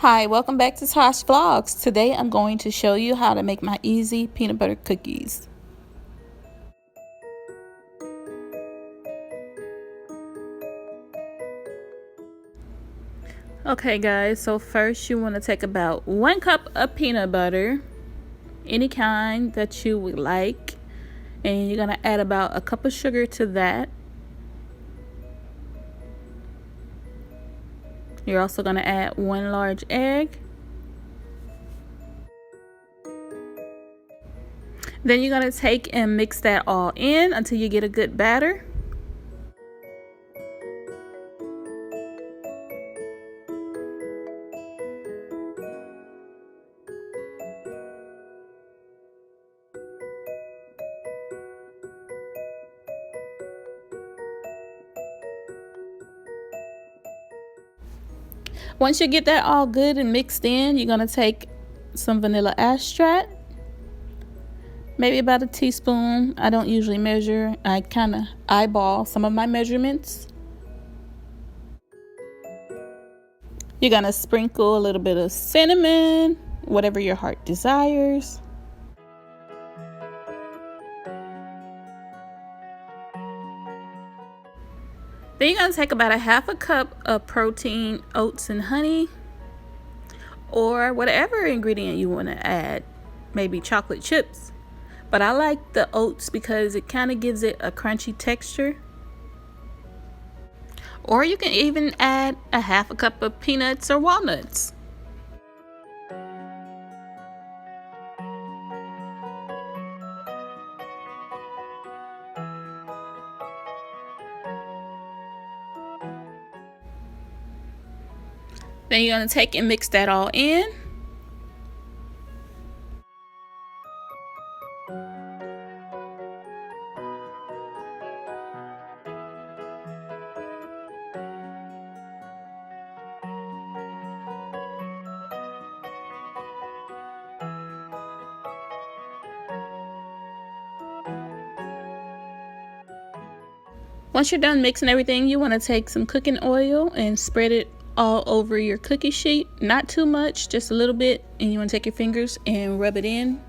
Hi, welcome back to Tosh Vlogs. Today I'm going to show you how to make my easy peanut butter cookies. Okay guys, so first you want to take about 1 cup of peanut butter, any kind that you would like, and you're going to add about a cup of sugar to that. You're also going to add 1 large egg. Then you're going to take and mix that all in until you get a good batter. Once you get that all good and mixed in, you're going to take some vanilla extract, maybe about a teaspoon. I don't usually measure. I kind of eyeball some of my measurements. You're going to sprinkle a little bit of cinnamon, whatever your heart desires. Then you're going to take about a 1/2 cup of protein, oats, and honey, or whatever ingredient you want to add, maybe chocolate chips. But I like the oats because it kind of gives it a crunchy texture. Or you can even add a 1/2 cup of peanuts or walnuts. Then you're going to take and mix that all in. Once you're done mixing everything, you want to take some cooking oil and spread it all over your cookie sheet. Not too much, just a little bit, and you want to take your fingers and rub it in.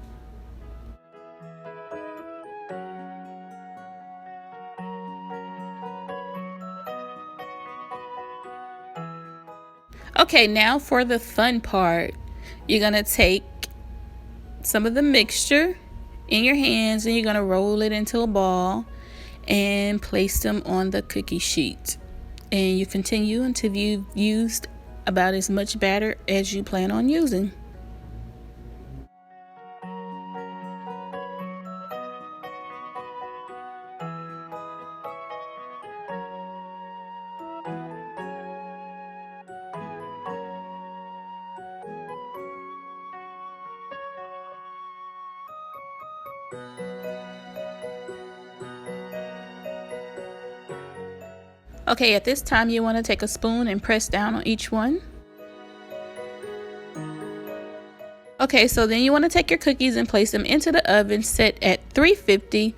Okay, now for the fun part. You're going to take some of the mixture in your hands and you're going to roll it into a ball and place them on the cookie sheet. And you continue until you've used about as much batter as you plan on using. Okay, at this time you want to take a spoon and press down on each one. Okay, so then you want to take your cookies and place them into the oven set at 350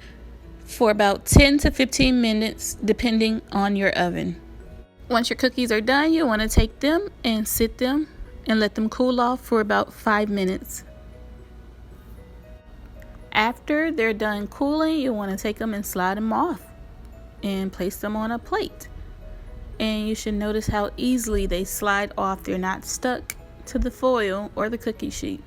for about 10 to 15 minutes depending on your oven. Once your cookies are done, you want to take them and sit them and let them cool off for about 5 minutes. After they're done cooling, you want to take them and slide them off and place them on a plate. And you should notice how easily they slide off. They're not stuck to the foil or the cookie sheet.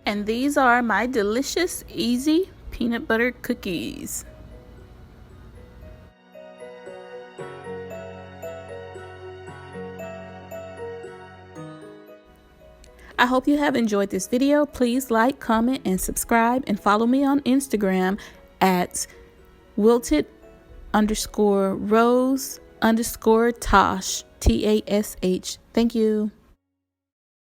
And these are my delicious, easy peanut butter cookies. I hope you have enjoyed this video. Please like, comment, and subscribe, and follow me on Instagram at wilted_rose_Tosh, TASH. Thank you.